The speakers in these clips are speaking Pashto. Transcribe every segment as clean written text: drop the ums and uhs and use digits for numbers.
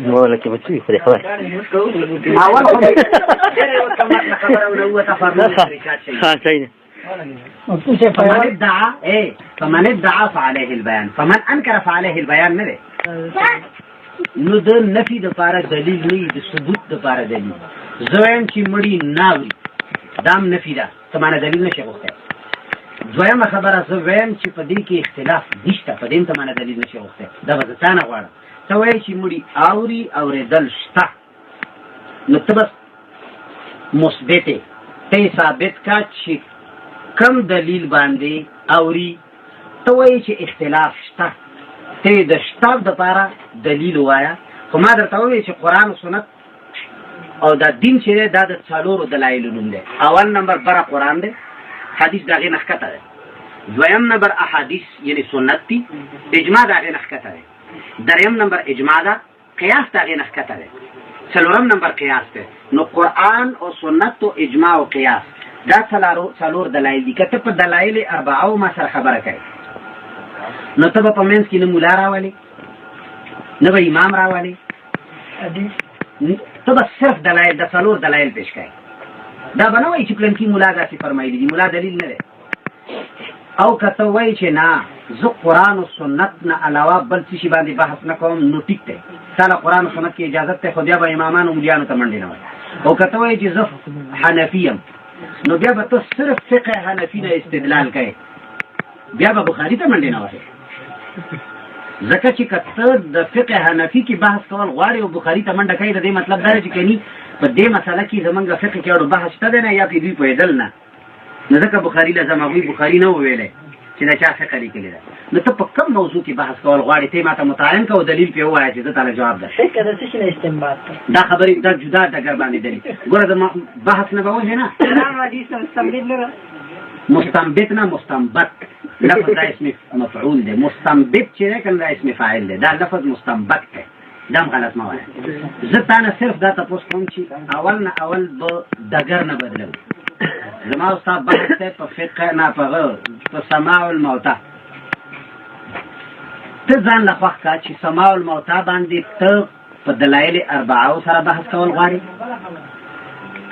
ولا كيف تسوي خذي خلاص فمن ادعى فعليه البيان فمن انكر فعليه البيان نه نو د نفي د لپاره دلیل نه د ثبوت د لپاره دلیل زویم چې مړی ناوي دام نفي ده سمانه دلیل نشي غوښته دویمه خبره زویم چې په دې کې اختلاف نشته په دې سمانه دلیل نشي غوښته دا به ځانه غواړم ته وایي چې مړی اوري اورېدل شته نو ته بس مثبت ته ثابت کا چې کم دلیل باندې اوري ته وایي چې اختلاف شته ته د شتاب د لپاره دلیل وایا خو ما درته وایي چې قرآن او سنت او دا دین چې دا د څلورو دلایلو نوم دی اول نمبر بره قرآن دی حدیث د هغې نه ښکته دی دویم نمبر احادیث یعنې سنت دي اجماع د هغې نه ښکته دی دریم نمبر اجماع ده قیاس د هغې نه ښکته دی څلورم نمبر قیاس دی نو قرآن او سنت او اجماع او قیاس دا څلور دلایل دي که ته په دلایل اربعو ما سره خبره کوي نو ته به په منځ کې نه مولا راولې نه به امام راولې ته به صرف دلایل د څلور دلایل پیش کوي دا به نه وایي چې پلنکي مولا داسې فرمایلي دي مولا دلیل نه دی او که ته وایي چې نه زه قرآن و سنت نه علاوه بل څه شي باندې بحث نه کوم نو ټیک دی تا له قرآن و سنت کې اجازت دی خو بیا به امامانو مولیانو ته منډې نه وایي او که ته وایي چې زه حنفي یم نو بیا به ته صرف فقه حنفي نه استدلال کوي بیا به بخاري ته منډې نه وایي ځکه چې که ته د فقه حنفي کې بحث کول غواړې او بخاري ته منډه کوي د دې مطلب دا دی چې کني په دې مسله کې زمونږ فقه کې اړو بحث شته دی نه یا پې دوی پوهېدل نه نو ځکه بخاري لازم هغوی بخاري نه وویلی چې دا چا فقه لیکلې ده نو ته په کوم موضوع کې بحث کول غواړې ته یې ما ته متعین که او دلیل پې ووایه چې زه تاله جواب ده دا خبرې دا جدا ډګر باندې دلیل ګوره د بحث نه به وځې نه مستنبت نه مستنبت لفظ دا اسم مفعول دی مستنبت چې دی کنه دا اسم فاعل دی دا لفظ مستنبت دی دا هم غلط مه وایه زه تا نه صرف دا تپوس کوم چې اول نه اول به ډګر نه بدلوي زما استاد بحث دی په فقه نه په سماع الموتى ته ځان له خوښ کا چې سماع الموتى باندې ته په دلایل اربعو سره بحث کول غواړې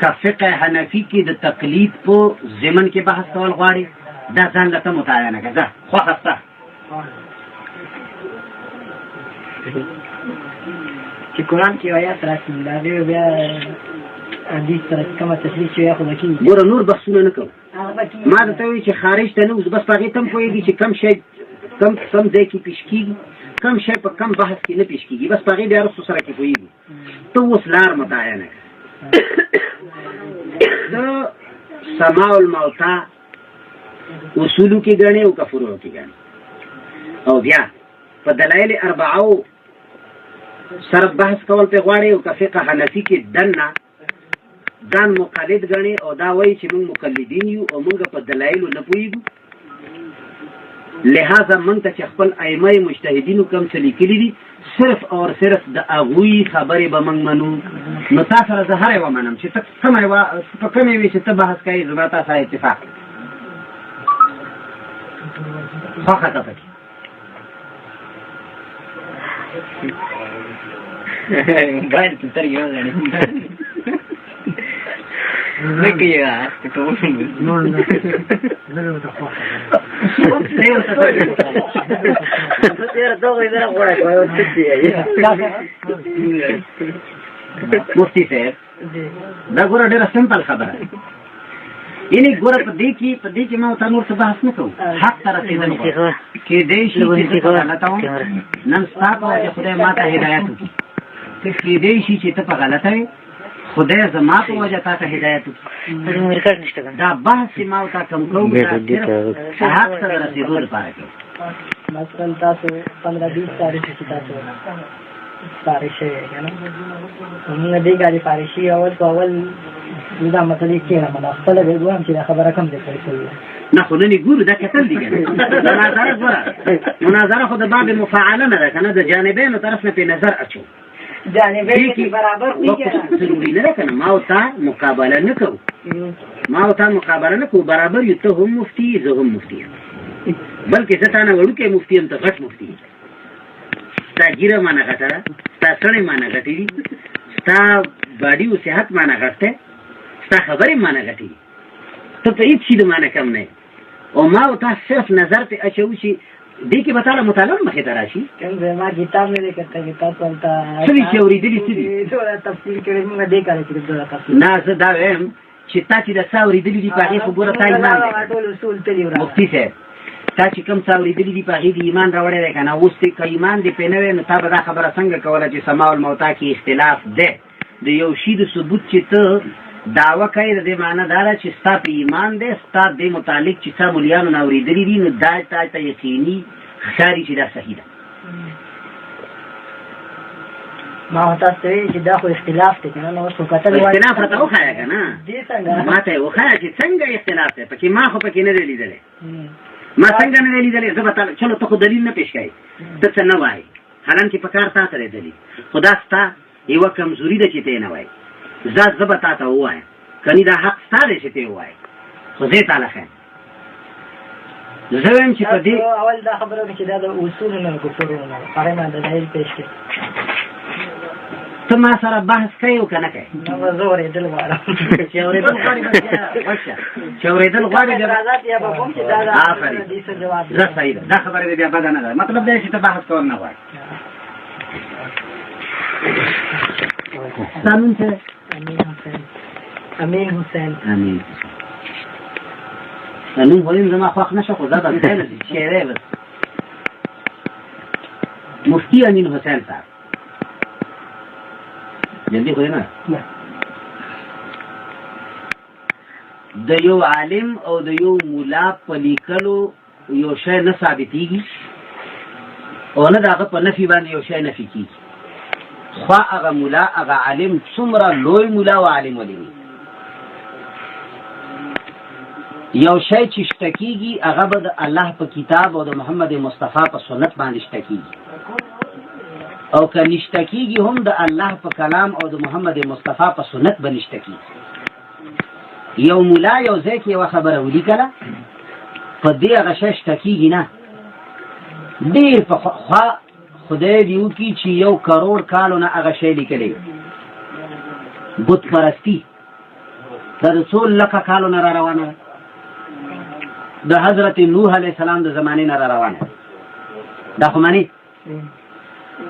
که فقه حنفي کې د تقلید په ضمن کې بحث کول غواړې دا ځان له ته متعینه کړه ځه خوښه سته چې قرآن کې آیات راشي د هغې بیا حدیث سره کومه تشریح شوې خو به کېږي ګوره نور بحثونه نه کوو ما درته وایي چې خارج ته نه اوس بس په هغې ته هم پوهېږي چې کم شی کم ځای کې پیش کېږي کم شی په کم بحث کې نه پیش کېږي بس په هغې بیا رسو سره کې پوهېږي ته اوس لار متعینه کړه د سماع الموتى اصولو کې ګڼې او که فروعو کې ګڼې او بیا په دلایل اربعو سره بحث کول پې غواړې او که فقه حنفي کې دننه ځان مقلد ګڼې او دا وایي چې موږ مقلدین یو او موږ په دلایلو نه پوهېږو لہذا موږ ته چې خپل ائمه مجتهدینو کوم څه لیکلي دي صرف او صرف د هغوی خبرې به موږ منو نو تا سره زه هر یوه منم چې ته کومه یوه په کومې وي چې ته بحث کوې زما تا سره اتفاق خوښه ته پکې باید سترګې وغړې نه کوي مفتي صاحب دا ګوره ډېره سمپل خبره یعنې ګوره په دې کې ما ورته نور څه بحث نه کوو حق ته رسېدل کېدی شي چې ته غلطه وم نن ستا په وجه خدای ما ته هدایت وکړي کېدی شي چې ته په غلطه وې خدای زما په وجه تا ته هدایت وکړي دا بحث چې ما ورته کوم کوو دا صرف حق ته د رسېدو لپاره کوو مثلا تاسو 15-20 تاریخ چې تاسو پارې شوی که نه موږ دې ګاډي پارې شي اول په اول دا مسلې کښېنم نو خپله به ګورم چې دا خبره کوم ځای پورې شوې نه خو نن یې ګورو دا کتل دي که نه مناظره ګوره مناظره خو د باب مفاعله نه ده که نه د جانبینو طرف نه پې نظر اچو جانبین کې برابر ضروري نه ده که نه ما او تا مقابله نه کوو ما او تا مقابله نه کوو برابر یو ته هم مفتي زه هم مفتي یم بلکې زه تا نه وړوکی مفتي یم ته غټ مفتي یم ګیره معنی غټه ده ستا سړی معنی غټې دي ستا باډي او صحت معنی غټ دی ستا خبرې معنی غټې دي ته په هېڅ شي د معنی کم نه او ما او تا صرف نظر پې اچوو چې دې کې به تا له مطالعه مخې ته را شي ما کتاب نه دی کړی کتاب ته څه دي چې اورېدلي څه دي تفصیل کړی موږ دې کار چې نه زه دا وایم چې تا چې د څه اورېدلي دي په هغې خو ګوره تا ایمان دی مفتي صاحب تا چې کوم څه اورېدلي دي په هغې د ایمان راوړی دی که نه اوس که ایمان دې پرې نه وی نو تا به دا خبره څنګه کوله چې سماع الموتا کې اختلاف دی د یو شي د ثبوت چې ته دعوه کوي د دې معنی دا ده چې ستا په ایمان دی ستا دې متعلق چې څه مولیانو نه اورېدلي دي نو دا تا ته یقیني ښکاري چې دا صحیح ده ما تاسو ته چې دا خو اختلاف دی که نه نو اوس خو کتل اختلاف راته وښایه که نه دې څنګه ما ته یې وښایه چې څنګه اختلاف دی پکې ما خو پکې نه دی لیدلی ما څنګه نه دی لیدلی زه به تا چلو ته خو دلیل نه پېښ کوې ته څه نه وایې حالانکې په کار تا ته دی دلیل خو دا ستا یوه کمزوري ده چې ته یې نه وایې زه به تا ته ووایم کني دا حق ستا دی چې ته یې ووایې خو زه یې تاله ښیم زه وایم چې په دې اول دا خبره وکړه چې دا د اصولو نه کفرونه ده هغې ما دلایل پېښ کړي ته ما سره بحث کوې او که نه کوې نو زه اورېدل غواړم چې اورېدل غواړې چې اورېدل غواړې زه صحیح ده دا خبره دې بیا بده نه ده مطلب دا چې ته بحث کول نه غواړې ستا نوم څه دی امین حسین امین نوم خو زما خوښ نه شو خو زه به ځای چې دی بس مفتي امین حسین صاحب جلدی خو نه د یو عالم او د یو مولا په لیکلو یو شی نه ثابتېږي او نه د هغه په نفي باندې یو شی نفي کېږي خوا هغه مولا هغه عالم څومره لوی مولا او عالم ولې یو شی چې شته کېږي هغه به د الله په کتاب او د محمد مصطفی په سنت باندې شته کېږي او که نشته کېږي هم د الله په کلام او د محمد مصطفی په سنت به نشته کېږي یو مولا یو ځای کې یوه خبره ولیکله په دې هغه شی شته کېږي نه ډېر په خوا خدای دې وکړي چې 1 کروڑ کالو نه هغه شی لیکلی بت پرستي دا د څو لکه کالو نه را روانه ده د حضرت نوح علیه السلام د زمانې نه را روانه ده دا خو منې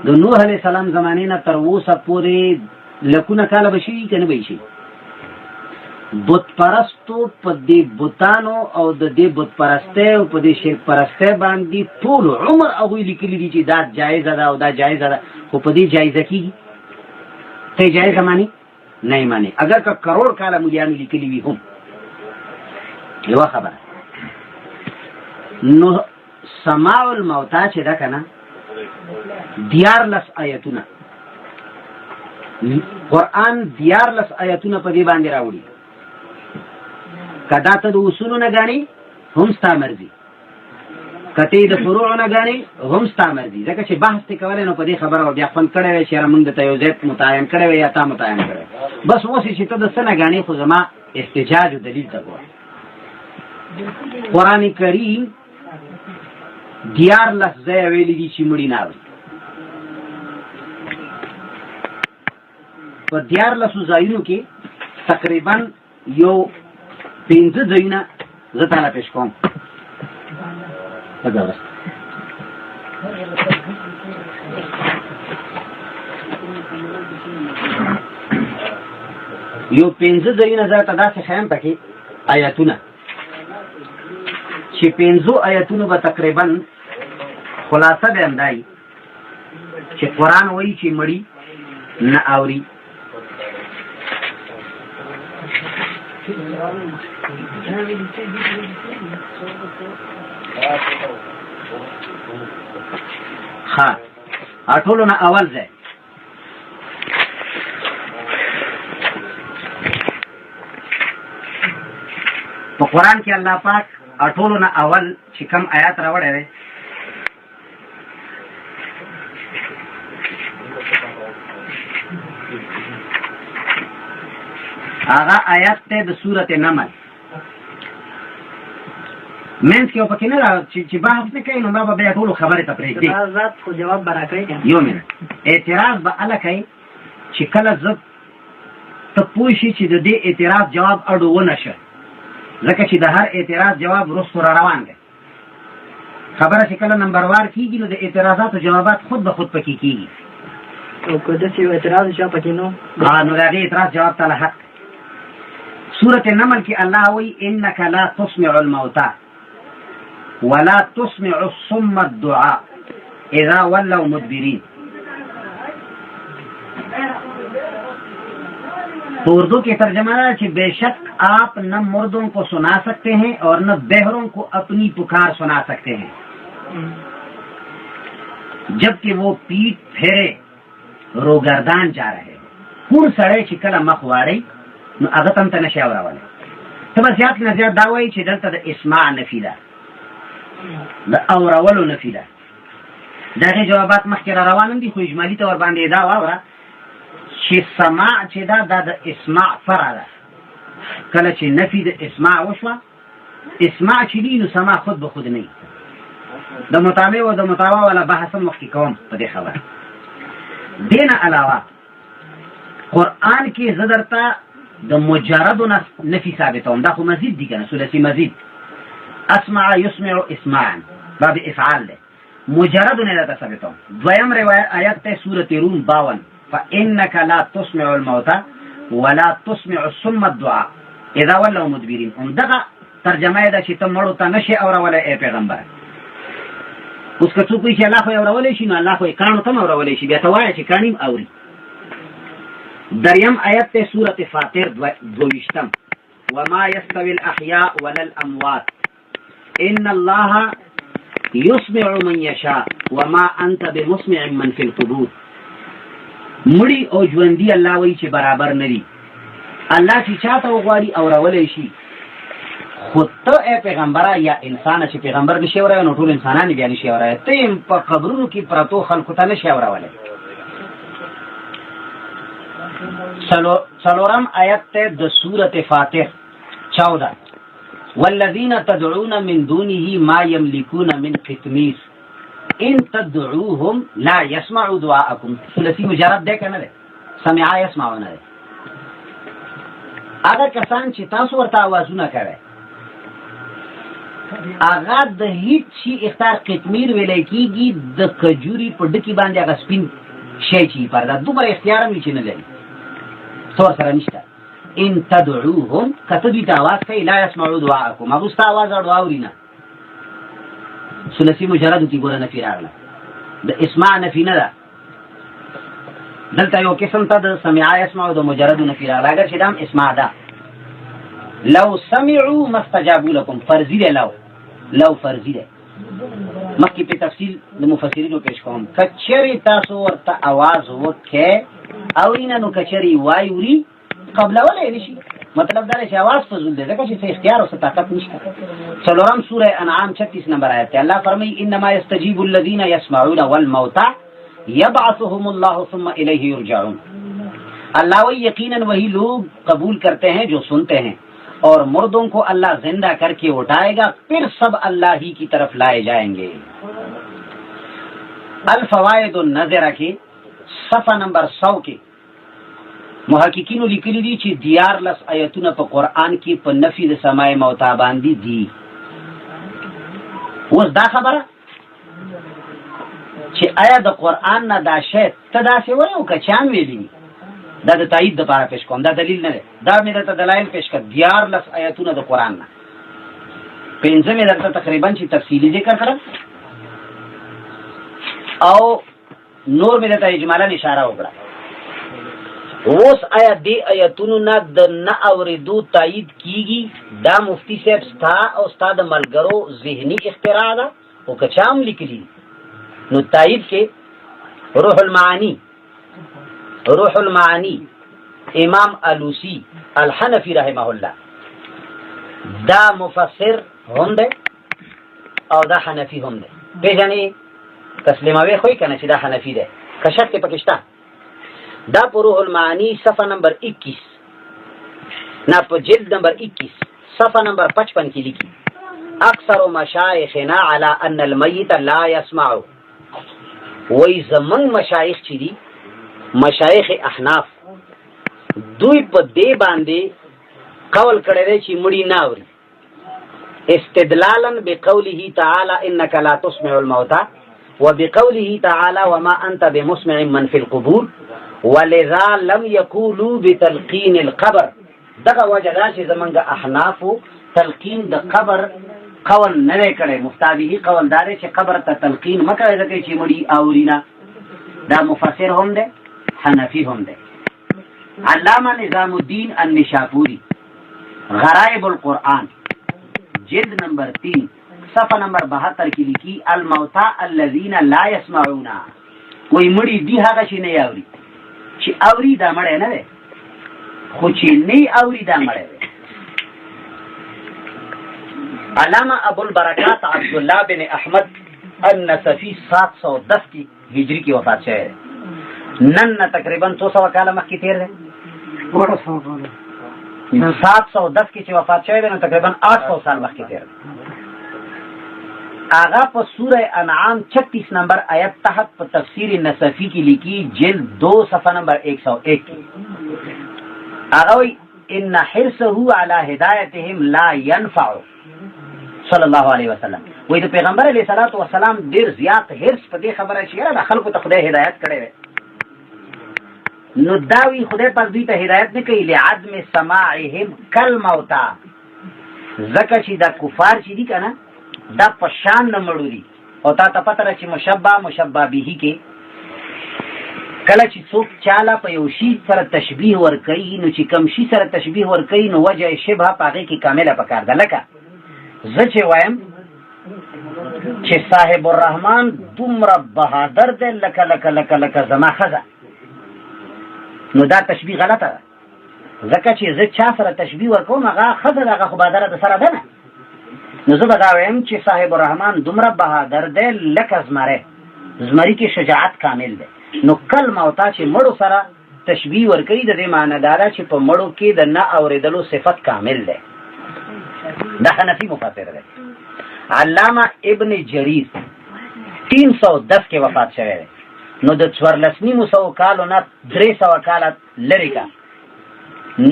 د نوح علیه السلام زمانې نه تر اوسه پورې لکونه کاله به شي که نه به شي بت پرستو په دې بتانو او د دې بت پرستۍ او په دې شرک پرستۍ باندې ټول عمر هغوی لیکلي دي چې دا جایزه ده او دا جایزه ده خو په دې جایزه کېږي ته یې جایزه مانې نه یې مانې اگر که کروڑ کاله مولیانو لیکلي وي هم یوه خبره نو سماع الموتا چې ده که نه 14 آیتونه قرآن 14 آیتونه په دې باندې راوړي که دا ته د اصولو نه ګڼې هم ستا مرضي که ته د فروعو نه ګڼې هم ستا مرضي ځکه چې بحث دې کولی نو په دې خبره به بیا خوند کړی وی چې یاره موږ درته یو ځای متعین کړی وی یا تا متعین کړی بس اوس چې ته د څه نه ګڼې خو زما احتجاج او دلیل ته ګوره قرآن کریم 14 ځایه ویلي دي چې مړي نه اوري په 14 ځایونو کې تقریبا یو 15 ځایونه زه تاله پېښ کوم یو 15 ځایونه زه ته داسې ښیم پکې آیتونه چې 15 آیتونو به تقریبا خلاصه به همدا وي چې قرآن وایي چې مړي نه اوري ها ټولو نه اول ځای په قرآن کې الله پاک ټولو نه اول چې کوم آیات راوړی دی هغه آیات ته د سورت نمل منځ کې یو پکې نه را چې بحث نه کوي نو ما به بیا ټولو خبرې ته پرېږدي. دا ذات خو جواب به راکوي که یو منټ اعتراض به هله کوي چې کله زه ته پوه شي چې د دې اعتراض جواب اډو ونه شه، ځکه چې د هر اعتراض جواب وروستو را روان دی. خبره چې کله نمبروار کېږي نو د اعتراضاتو جوابات خود به خود پکې کېږي. او که داسې یو اعتراض شو پکې نو نو د هغې اعتراض جواب ته حق. سورة النمل کې الله وایي انک لا تسمع الموتى ولا تسمع الصم الدعاء اذا ولوا مدبرین. تو اردو کی ترجمہ ہے کہ بے شک آپ نہ مردوں کو سنا سکتے ہیں اور نہ بہروں کو اپنی پکار سنا سکتے ہیں جبکہ وہ پیٹ پھیرے روگردان جا رہے ہیں. ہر سڑے چې کله مخ واړی نو هغه ته هم ته نشي اورولی. ته به زیات نه زیات دا وایي چې دلته د اسماع نفي ده، د اورولو نفي ده. د هغې جوابات مخکې را روان دي، خو اجمالي طور باندې دا واوره چې سماع چې ده دا د اسماع فرع ده. کله چې نفي د اسماع وشوه، اسماع چې دي نو سماع خود به خود نه وي. د مطالعه او د مطالعه والا بحث هم مخکې کوم په دې خبره. دې نه علاوه قرآن کې زه درته د مجردو نفي ثابتوم. دا خو مزید دي که نه، ثلاثي مزید. اسمع يسمع اسماعا باب افعال ده، مجردو نه درته ثابتوم. دویم آیت ته سورة روم 52 فإنك لا تسمع الموتى ولا تسمع الصم الدعاء اذا ولوا مدبرین. همدغه ترجمه ده چې ته مړو ته نشي اورولی ای پیغمبره. اوس که څوک وایي چې الله خو یې اورولی شي نو الله خو یې کاڼو ته هم اورولی شي، بیا ته وایه چې کاڼي هم اوري. دریم آیت ته سورة فاطر 22 وما يستوي الأحياء ولا الأموات إن الله يسمع من يشاء وما أنت بمسمع من في القبور. مړي او ژوندي الله وایي چې برابر نه دي. الله چې چاته وغواړي اورولی شي، خو ته ای پیغمبره یا انسانه چې پیغمبر نشي اورولی نو ټول انسانان بیا نشي اورولی. ته یې په قبرونو کې پرتو خلکو ته نشي اورولی. څلورم آیت ته د سورة فاطر 14 والذین تدعون من دونه ما یملکون من قطمیر ان تدعوهم لا يسمعوا دعاءكم. ثلاثي مجرد ده کنه ده، سمع يسمعونه ده. هغه کسان چې تاسو ورته आवाजونه کوي هغه د هیڅ شي اختیار قطمیر ویلی کېږي د کجوري په ډکي باندې هغه سپین شی چې پر دا دومره اختیار هم چې نه لري، څور سره نشته. ان تدعوهم کته دوی ته आवाज کوي لا يسمعوا دعاءكم، هغه ستا आवाज اوري نه. ثلاثي مجرد کی ګوره نفي راغله، د اسماع نفي نه ده. دلته یو قسم ته د سمع يسمع او د مجرد نفي راغله. اگر چې دام اسماع ده لو سمعوا ما استجابوا لكم فرضي ده. لو فرضي ده مخکې په تفصیل د مفسرینو پیش کوم. کچری تاسو ورته आवाज وکړي اورینه نو کچری وایوري قبل ولا نشي، مطلب دا چې आवाज فضول ده ځکه چې اختیار او طاقت نشته. څلورم سوره انعام 36 نمبر آیت ته الله فرمایي انما يستجيب الذين يسمعون والموتى يبعثهم الله ثم اليه يرجعون. اللہ وہ یقیناً وہی لوگ قبول کرتے ہیں جو سنتے ہیں اور مردوں کو اللہ زندہ کر کے اٹھائے گا پھر سب اللہ ہی کی طرف لائے جائیں گے. الفوائد النظرہ کے صفحہ نمبر 100 کے محققینو لیکلی دي چې 14 آیتونه په قرآن کې په نفي د سماع موتا باندې دي. اوس دا خبره چې آیا د قرآن نه دا شی ته داسې وایي او که چا ویلي دا د تایید دپاره پیش کوم، دا دلیل نه دی. دا مې درته دلایل پیش کړ 14 آیتونه د قرآن نه، 5 مې درته تقریبا چې تفصیلي ذکر کړم او نور مې درته اجمالا اشاره وکړه. اوس آیا دې آیتونو نه د نه اورېدو تایید کیږي دا مفتی صاحب ستا او ستا د ملګرو ذهني اختراع ده او که چا هم لیکلي نو تایید کې روح المعانی امام علوسی الحنفی رحمه الله دا مفسر هم ده او دا حنفی هم ده. پیژنې تسلیموي خو کنه چې دا حنفی ده که شک پاکستان. دا پر روح المعانی صفحہ نمبر 21 نا په جلد نمبر 21 صفحہ نمبر 55 کې لیکي اکثر مشایخنا علی ان المیت لا يسمع. وی زمن مشایخ چی دی مشایخ احناف دوی په دې باندې قول کړی دی چې مړی نه اوري، استدلالا بقوله تعالى انك لا تسمع الموتى وبقوله تعالى وما انت بمسمع من في القبور ولذا لم يقولوا بتلقين القبر. دغه وجه دا چې زمونږ احنافو تلقین د قبر قول نه دی کړی، مفتابهي قول دا دی چې قبر ته تلقین مه کوئ ځکه چې مړي اوري نه. دا مفسر هم دی حنفي هم دی. علامه نظام الدین النشاپوری غرائب القرآن جلد نمبر 3 صفحه نمبر 72 کې لیکي الموتى الذين لا يسمعون. وی مړي دی هغه چې نه اوري، چې اوري دا مړی نه دی، خو چې نه اوري دا مړی دی. علامه ابو البرکات عبدالله بن احمد النصفی 710 کی ہجری کی وفات شوی دی. نن تقریبا 200 کاله مخکې تیر دی. 710 کې چې وفات شوی دی نو تقریبا 800 سال مخکې تیر دی. آغا په سوره انعام 36 نمبر آیت تحت په تفسیر نصفی کی لیکي جلد 2 صفحه نمبر 101 کی. آغا وی ان حرصه على هدایتهم لا ينفع صلی الله علیه وسلم. وی د پیغمبر علیه الصلاۃ والسلام ډیر زیات حرص په دې خبره چې را خلکو ته خدای هدایت کړي وي، نو داوی خدای پاک دوی ته هدایت نه کوي لعدم سماعهم کالموتى، ځکه چې دا کفار چې دي کنه دا په شان نه مړو دي. او تا ته پته چې مشبہ به کې کله چې څوک چاله په یو شي سره تشبیه ورکوي نو چې کم شي سره تشبیه ورکوي نو وجه شبه په هغې کې کامله پکار ده. لکه زه چې وایم چې صاحب الرحمن دومره بهادر دی لکه لکه لکه لکه زما ښځه، نو دا تشبیه غلطه ده، ځکه چې زه چا سره تشبیه ورکوم هغه ښځه ده، هغه خو بهادره د سره ده نه. نو زه به دا وایم چې صاحب الرحمن دومره بهادر دی لکه زمری، زمری کې شجاعت کامل دی. نو کل موتا چې مړو سره تشبیه ورکوي د دې معنی دا ده چې په مړو کې د نه اورېدلو صفت کامل دی. دا حنفي مفسر دی. علامه ابن جریر 310 کې وفات شوی دی. نو د 1400 کالو نه 300 کاله لرې کا،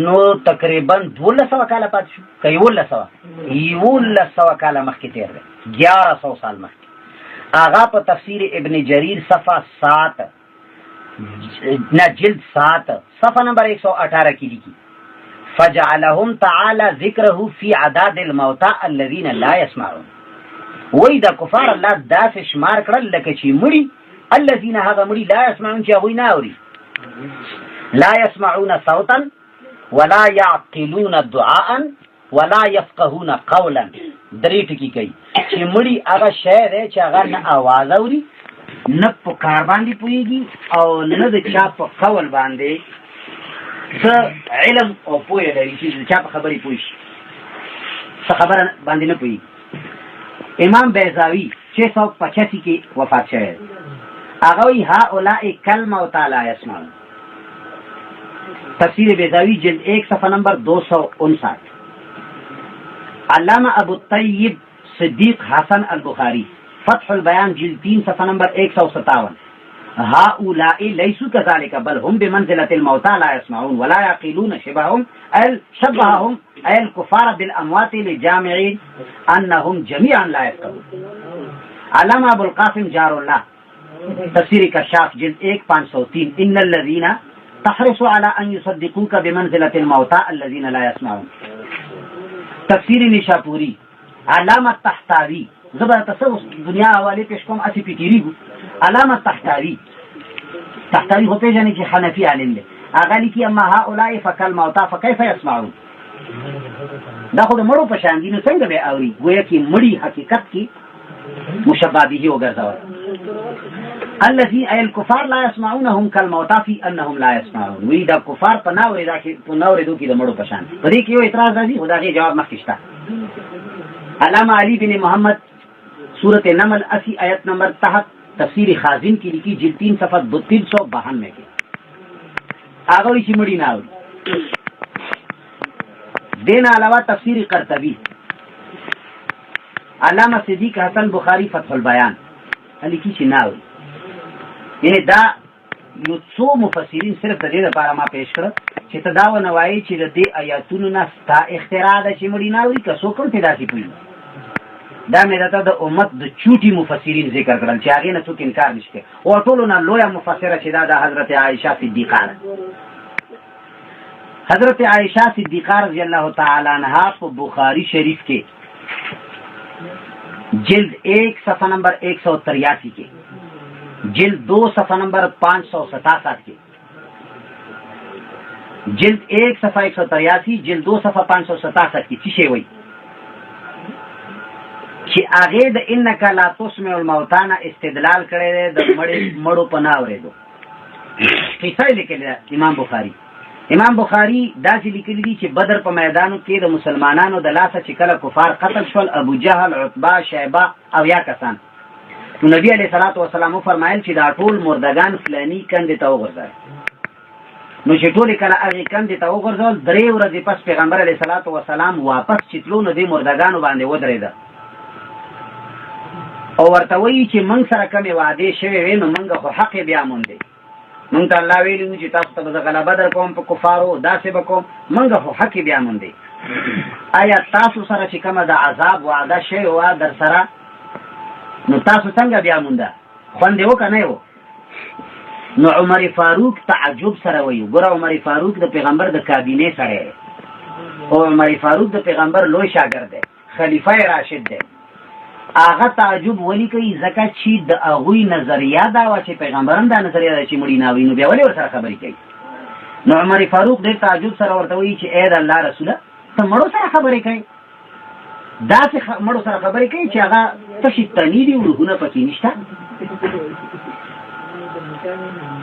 نو تقریبا 1200 کاله پاتې شو که 1100 کاله مخکې تیر دی، 1100 سال مخکې. آغا په تفسیر ابن جریر صفحه 7 نه جلد 7 صفحه نمبر 118 کې لیکي فجعلهم تعالی ذکره فی عداد الموتى الذین لا يسمعون. وی دا کفار الله داسې شمار کړل لکه چې مړي الذین هغه مړي لا يسمعون چې هغوی نه اوري، لا يسمعون صوتا ولا يعقلون دعاء ولا يفقهون قولا. درې ټکي کوي چې مړي هغه شی دی چې هغه نه اواز اوري، نه په کار باندې پوهېږي او نه د چا په قول باندې څه علم او پوهه لري چې د چا په خبرې پوه شي، څه خبره باندې نه پوهېږي. امام بیضاوی 685 کې وفات شوی دی. هغه وایي هؤلاء کالموتى لا يسمعون. تفسیر بیضاوی جلد 1 صفحه نمبر 259. علامہ ابو الطیب صدیق حسن البخاری فتح البیان جلد 3 صفحه نمبر 157. هؤلاء ليسوا كذلك بل هم بمنزلة الموتى لا يسمعون ولا يعقلون شبههم الكفار بالأموات لجامعين أنهم جميعا لا يفقهون. علامہ ابو القاسم جار الله تفسیر کشاف جلد 1 503 إن الذين تحرصوا على أن يصدقوك بمنزلة الموتى الذين لا يسمعون. تفسیر نشاپوری علامہ تحتاوی زبر تصوص دنیا حوالی پیش کوم اسی پیتیری گو. علامہ تحتاوی هو پیجانی چې حنفی عالم دی، هغه لیکي اما هؤلاء فکالموتى فکیف يسمعون. دا خو د مړو په شان دي نو څنګه به اوري؟ گویا کې مړي حقیقت کې مشبہ به وګرځول. الذي اي الكفار لا يسمعون هم كالموتى في انهم لا يسمعون. وی دا کفار په ناوې دا کې په ناوې دوی د مړو په شان. په دې کې یو اعتراض راځي، خدای جواب مخکې شته. علامہ علی بن محمد سورۃ نمل 80 آیت نمبر تحت تفسیر خازن کی لکھی جلد 3 صفحہ 392 کې هغه وی چې مړي نه اوري. دین علاوه تفسیر قرطبی علامه صدیق حسن بخاری فتح البیان علی کی چې ناوي یعنی دا یو څو مفسرین صرف د دې لپاره ما پیش کړ چې ته دا ونوایي چې د دې آیاتونو نه ستا اختراع ده چې مړي ناوي که څوک هم داسې پوي دا مې درته د امت د چوټي مفسرین ذکر کړل چې هغې نه څوک انکار نشته او ټولو نه لویه مفسره چې دا د حضرت عایشه صدیقه ده حضرت عائشہ صدیقہ رضی اللہ تعالی عنہ په بخاری شریف کې جلد 1 صفحہ نمبر 183 کې جلد 2 صفحہ نمبر 567 کې جلد 1 صفحہ 183 جلد 2 صفحہ 567 کې څه شی وایي چې هغه د انک لا تسمع الموتى استدلال کړی دی د مړو په ناورېدو قصه لیکلې امام بخاری داسې لیکلي دي چې بدر په میدانو کې د مسلمانانو د لاسه چې کله کفار قتل شول ابو جهل عتبه شیبه او یا کسان نو نبی علیه الصلاۃ والسلام فرمایل چې دا ټول مردگان فلانی کندې ته وغورځول نو چې ټول کله هغه کندې ته وغورځول 3 ورځې پس پیغمبر علیه الصلاۃ والسلام واپس چتلو نو د مردگانو باندې ودرېده او ورته وایي چې موږ سره کومې وعدې شوې وې نو موږ خو حق بیا مونږ دی مونږ ته الله ویلي وو چې تاسو ته به زه غلبه در کوم په کفارو داسې به کوم موږ خو حق بیا مونږ دی آیا تاسو سره چې کومه د عذاب وعده شوې وه در سره نو تاسو څنګه بیا مونده خوند یې و که نه و نو عمر فاروق تعجب سره وایي ګوره عمر فاروق د پیغمبر د کابینې سړی دی او عمر فاروق د پیغمبر لوی شاګرد دی خلیفه راشد دی هغه تعجب ولي کوي ځکه چې د هغوی نظریه دا وه چې پیغمبران دا نظریه ده چې مړي ناوي نو بیا ولې ورسره خبرې کوي نو عمر فاروق ډېر تعجب سره ورته وایي چې ای د الله رسوله ته مړو سره خبرې کوي داسې مړو سره خبرې کوي چې هغه تشې تنې دي روحونه پکې نشته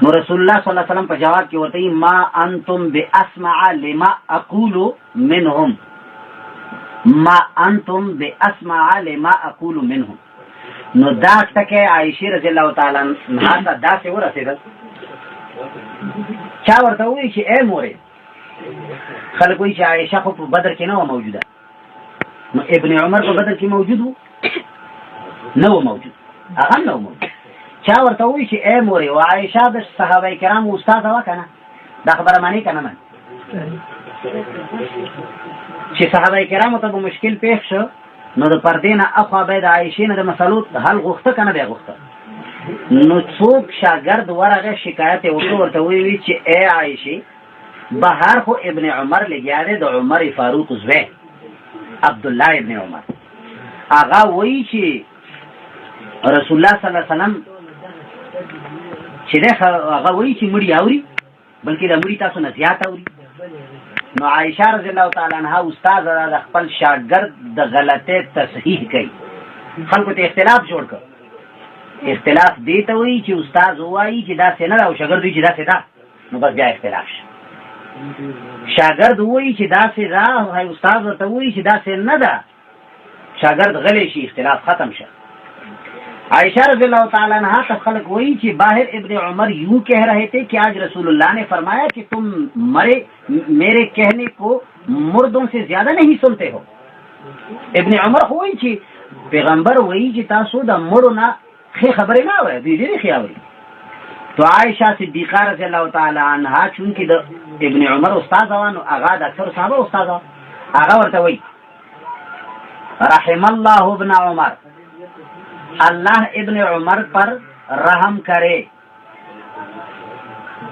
نو رسول الله صلی الله علیه وسلم په جواب کې ورته ما انتم باسمع لما اقول منهم ما انتم باسمع لما اقول منهم نو دا ټکه عائشه رضی الله تعالی عنها دا څه ورسېدل چا ورته وایي چې اے مورې خلک وایي چې عائشه خو په بدر کې نه و موجوده نو ابن عمر په بدر کې موجود و نه و موجود هغه نه و موجود چا ورته وایي چې اے مورې و عائشه د صحابه کرامو استاده وه که نه دا خبره معنی که نه من چې صحابه کرامو ته به مشکل پیښ شو نو د پردې نه اخوا به د عایشې نه د مسلو حل غوښته که نه به یې غوښته نو څوک شاګرد ورغه شکایت یې وکړو ورته ویي چې ای عایشې بهر خو ابن عمر لګیا دی د عمر فاروق زوی عبدالله ابن عمر هغه وایي چې رسول الله صلی الله علیه وسلم چې دی هغه وایي چې مړي اوري بلکې د مړي تاسو نه زیات اوري نو عائشہ رضی الله تعالی عنها استاد د خپل شاګرد د غلطۍ تصحیح کوي خلکو ته اختلاف جوړ کړ اختلاف دې ته وایي چې استاد وایي چې دا څه نه ده او شاګرد وایي چې دا څه ده نو بس بیا اختلاف شي شاګرد وایي چې دا څه ده او استاد ورته وایي چې دا څه نه ده شاګرد غلی شي اختلاف ختم شه عائشہ رضی اللہ تعالی عنہ کا خلق وہی کہ باہر ابن عمر یوں کہہ رہے تھے کہ آج رسول اللہ نے فرمایا کہ تم میرے کہنے کو مردوں سے زیادہ نہیں سنتے ہو ابن عمر وہی کہ پیغمبر وہی کہ تاسو دا مړو نه خې خبرې نه اورئ دوی ډېرې ښې اوري تو عائشہ صدیقہ رضی اللہ تعالی عنہ چونکې د ابن عمر استاد وه نو هغه د اکثرو صحابه استاد وه هغه ورته وایي رحم الله ابن عمر اللہ ابن عمر پر رحم کرے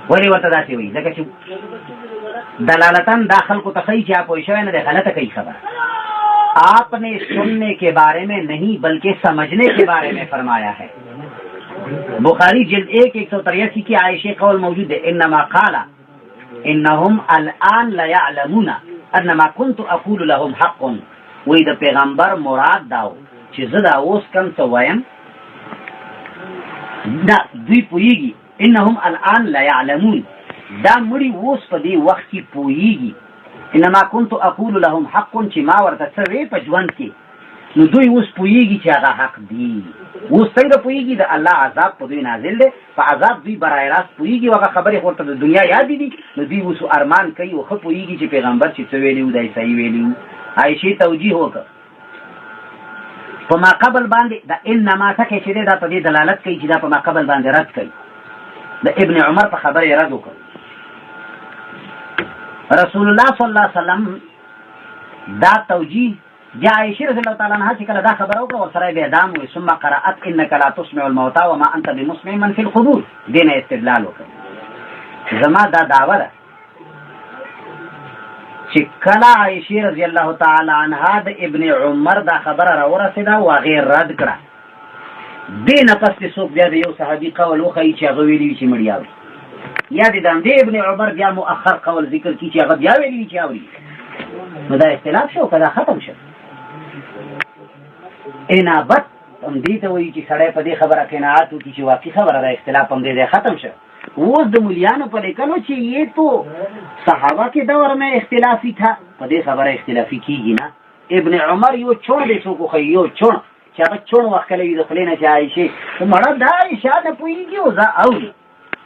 ولی ورته داسې وایي ځکه چې دلالتاً دا خلکو ته ښایي چې آپ پوه شوی نه دی غلطه کوي خبر آپ نے سننے کے بارے میں نہیں بلکہ سمجھنے کے بارے میں فرمایا ہے بخاری جلد 183 کی عائشہ قول موجود ہے انما قال انہم الان لیعلمون انما كنت اقول لهم حق وی د پیغمبر مراد داو چې زه دا اوس کم څه وایم دا دوی پوهیږي انهم الان لا يعلمون دا مړي اوس په دې وخت کې پوهیږي انما كنت اقول لهم حق چې ما ورته څه وی په ژوند کې نو دوی اوس پوهیږي چې هغه حق دی اوس څنګه پوهیږي د الله عذاب په دوی نازل دی په عذاب دوی برای راست پوهیږي هغه خبرې ورته د دنیا یاد دي نو دوی اوس ارمان کوي او ښه پوهیږي چې پیغمبر چې څه ویلي و دی صحیح ویلي و عایشې توجیه وکړه په ما قبل باندې د انما ټکی چې دی دا په دې دلالت کوي چې دا په ما قبل باندې رد کوي د ابن عمر په خبره یې رد وکړ رسول الله صلی الله علیه وسلم دا توجیه د عایشې رضی الله تعالی عنها چې کله دا خبره وکړه ورسره یې بیا دام وویل ثم قرأت انک لا تسمع الموتى وما انت بمسمع من في القبور دې نه استدلال وکړ زما دا دعوه ده چې کله عایشې رضی الله تعالی عنها د ابن عمر دا خبره راورسېده او هغې رد کړه دې نه پس دې څوک بیا د یو صحابي قول وښیي چې هغه ویلي وي چې مړي اوري یا دې د همدې ابن عمر بیا مؤخر قول ذکر کړي چې هغه بیا ویلي وي چې اوري نو دا اختلاف شو که دا ختم شو انابت هم دې ته وایي چې سړی په دې خبره قناعت وکړي چې واقعي خبره ده اختلاف هم دې ختم شو اوس د مولیانو په لیکنو چې یہ تو صحابہ کے دور میں اختلافی تھا په دې خبره اختلافي کیږي نه ابن عمر یو چون دې څوک وښیي یو چون چې هغه چون وښکلی وي د خولې نه چې عایشې مړه دا عایشه نه پوهېږي او زه اوري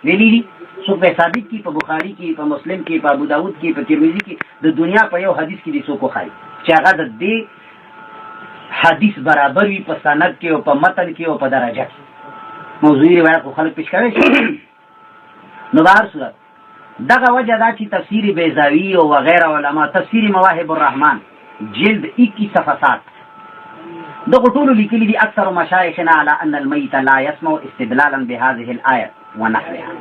ویلي دي څوک په ثابت کې په بخاري کې په مسلم کې په ابوداود کې په ترمذي کې د دنیا په یو حدیث کې دې څوک وښایي چې هغه د دې حدیث برابر وي په سند کې او په متن کې او په درجه کې موضوعي روایت خو خلک پیش کوي نو بهر صورت دغه وجه دا چې تفسیر بیضاوی او وغیرہ علما تفسیر مواهب الرحمن جلد 21 صفحه 7 دغه ټول لیکلي دي اکثر مشایخنا على ان الميت لا يسمع استدلالا بهذه الايه ونحوها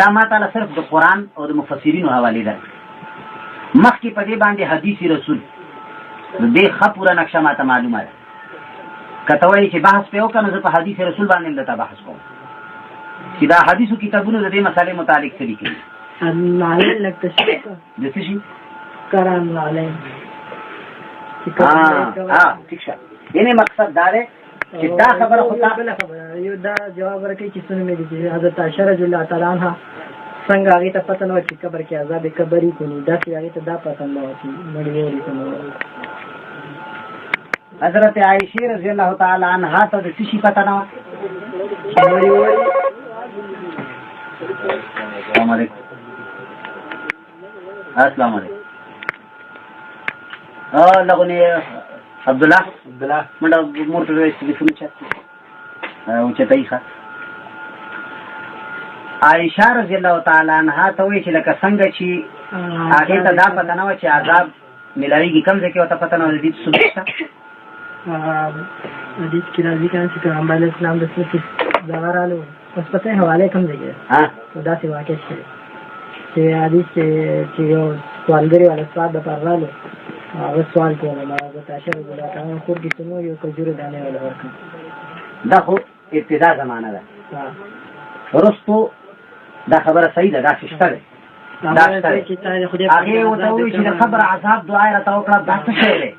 دا ما تعالی صرف د قران او د مفسرینو حواله ده مخکې په دې باندې حدیث رسول دې خپوره نقشه ماته معلومه ده کته وایي چې بحث په وکړو زه په حدیث رسول باندې دلته بحث کوم چې دا حدیثو کتابونو د دې مسالې متعلق څه لیکلي نالین لګته شي د څه شي قرآن نالین ٹھیک شه یعنی مقصد دا دی چې دا خبره خو یو دا جواب ورکړي چې څنګه مې دي حضرت عائشہ رضی الله تعالی عنها څنګه هغې ته پته نه وه چې قبر کې عذاب قبري کوني داسې هغې ته دا پته نه وه چې مړي اوري که نه اوري حضرت عائشہ رضی الله تعالی عنها ته د څه شي پته نه وه السلام علیکم السلام علیکم لغونی عبدالله منډه مور ته وایي تلیفون چاته اوچته یې ښه عایشه رضی الله تعالی عنها ته وایي چې لکه څنګه چې هغې ته دا پته نه وه چې عذاب میلاویږي کوم ځای کې ورته پته نه وه د دې ثبوت شته حدیث کې راځي که نه چې پیغمبر علیه السلام د څه دغه راغلی و اوس پته یې حوالې کوم ځای کې ده داسې واقع شوی چې حدیث چې یو سوالګري والا سوال دپاره راغلو هغه سوال کوله ما حضرت عایشه رضی الله تعالی عنها کور کې څه نو یو کجورې دانې والا ورکړه دا خو ابتدا زمانه ده وروستو دا خبره صحیح ده داسې شته دی هغې ورته ووایي چې د قبر عذاب دعا یې راته وکړه دا څه شی دی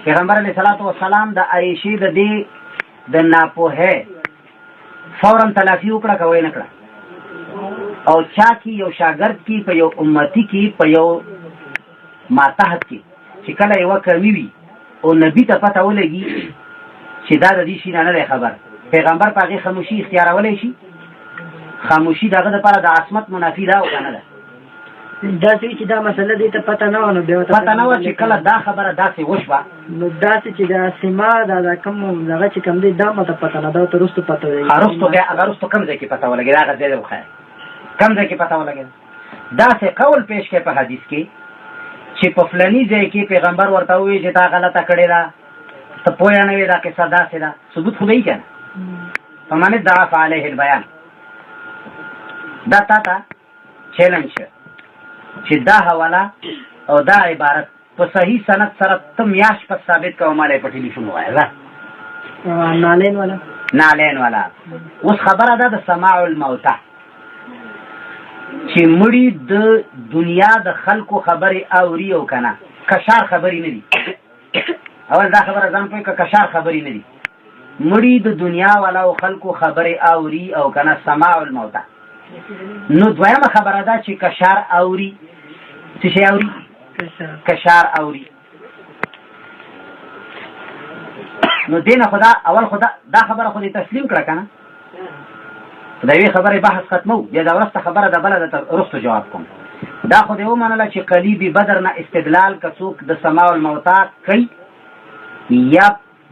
پیغمبر علیه صلات وسلام د عایشې د دې د ناپوهۍ فورا تلافي وکړه که ویې نه کړه او چا کې یو شاګرد کې په یو امتي کې په یو ماتحت کې چې کله یوه کوي وي او نبي ته پته ولګي چې دا د دې شي نه دی خبر پیغمبر په هغې خاموشي اختیارولی شي خاموشي د هغه دپاره د عصمت منافي ده او که نه ده داسې وي چې دا مسله دې ته پته نه وه نو بیا پته نه وه چې کله دا خبره داسې وشوه نو داسې چې دا سیما دا کوم دغه چې کوم دی دا ماته پته نه ده ورته وروستو پته ولګېږي وروستو بیا هغه وروستو کوم ځای کې پته ولګېده هغه ځای دی وښیه کوم ځای کې پته ولګېده داسې قول پیش کړی په حدیث کې چې په فلاني ځای کې پیغمبر ورته ووایي چې دا غلطه کړې ده ته پوهه نه وې دا قصه داسې ده ثبوت خو به یي که نه فمن ادعا فعلیه البیان دا تا ته چیلنج شه چې دا حواله او دا عبارت په صحیح سند سره ته میاشت پس ثابت کوه ما له په ټلیفون ووایه نالین والا نالین والا اوس خبره ده د سماع الموتى چې مړي د دنیا د خلکو خبرې اوري او که نه کشار خبرې نه دي اول دا خبره ځان پوهې که کشار خبرې نه دي مړي د دنیا والا او خلکو خبرې اوري او که نه سماع الموتى نو دویمه خبره ده چې کشار اوري څه شی اوري کشار اوري نو دې نه خدا اول خدا دا خبره خو دې تسلیم کړه که نه د یوې خبرې بحث ختمو بیا دا وروسته خبره ده بله درته وروسته جواب کوم دا خو دې ومنله چې قلیبي بدر نه استدلال که څوک د سماع الموتى کوي یا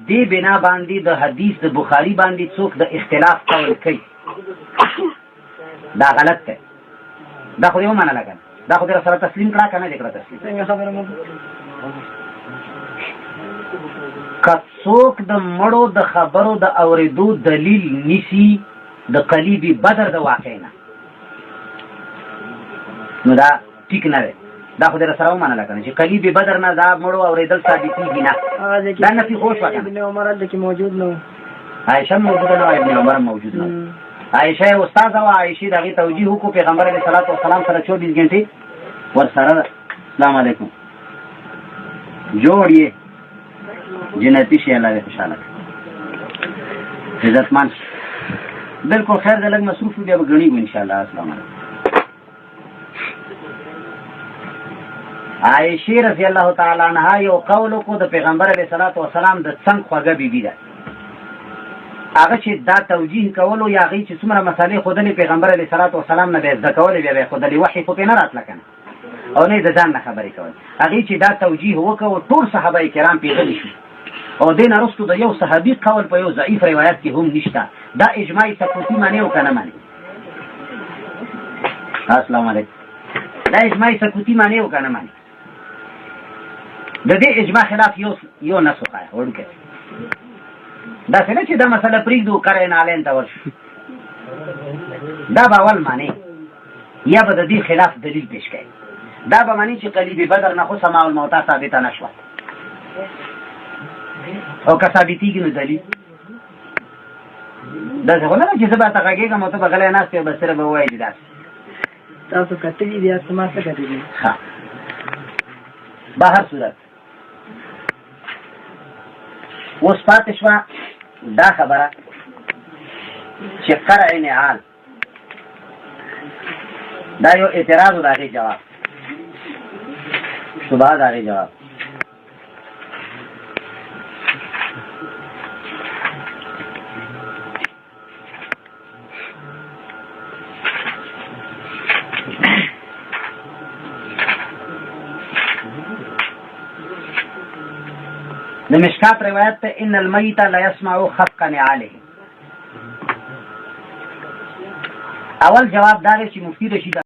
دې بنا باندې د حدیث د بخاری باندې څوک د اختلاف قول کوي دا غلط دی دا خو دې ومنله که دا خو دې سره تسلیم کړه که نه دې کړه تسلیم که څوک د مړو د خبرو د اورېدو دلیل نیسي د قلیب بدر د واقع نه نو دا ټیک نه دی دا خو دې سره ومنله که نه چې قلیب بدر نه دا مړو اورېدل ثابتېږي نه دا نفي خو شوه ابن عمر هلته موجود نه و عایشه موجوده نه وه ابن عمر موجود نه عایشه یې استاذه وه عایشې د هغې توجیه وکړو پیغمبر علیه صلات وسلام سره 24 ګنټې ورسره ده السلام علیکم جوړ یې جنتي شي الله دې خوشحاله کړي عزتمند بلکل خیر دی لږ مصروف وي بیا به ګڼېږو انشاءالله السلام علیکم عایشې رضی الله تعالی عنها یو قول وکړو د پیغمبر علیه صلات وسلام د څنګ خوږه بیبي ده هغه چې دا توجیه کولو یا هغې چې څومره مسالې ښودلې پیغمبر علیه صلات وسلام نه به یې زده کولې بیا به یې ښودلې وحي خو پرې نه راتله که نه او نه یې د ځان نه خبرې کول هغې چې دا توجیه وکړو ټول صحابه کرام پې غلي شو او دې نه وروستو د یو صحابي قول په یو ضعیف روایت کې هم نشته دا اجماع سکوتي معنی او که نه معنی السلام علیکم دا اجماع سکوتي معنی او که نه معنی د دې اجماع خلاف یو نص وښایه وړوکی داسې نه چې دا مسله پرېږدو کرین عالین ته ورشو دا به اول معنی یا به د دې خلاف دلیل پیش کوي دا به معنی چې قلیب بدر نه خو سماع الموتا ثابته نه شوه او که ثابتېږي نو دلیل داسې خو نه ده چې زه به ته غږېږم او ته به غلی ناست یې او به صرف به ووایې داسې تاسو کتلي دي یاست ما څه کتلي ښه به هر صورت اوس پاتې شوه دا خبره چې قرع نعال دا یو اعتراض و د هغې جواب شبهه د هغې جواب د مشکات روایت ته ان المیت لا يسمع خفق نعاله اول جواب دا دی چې مفتی رشید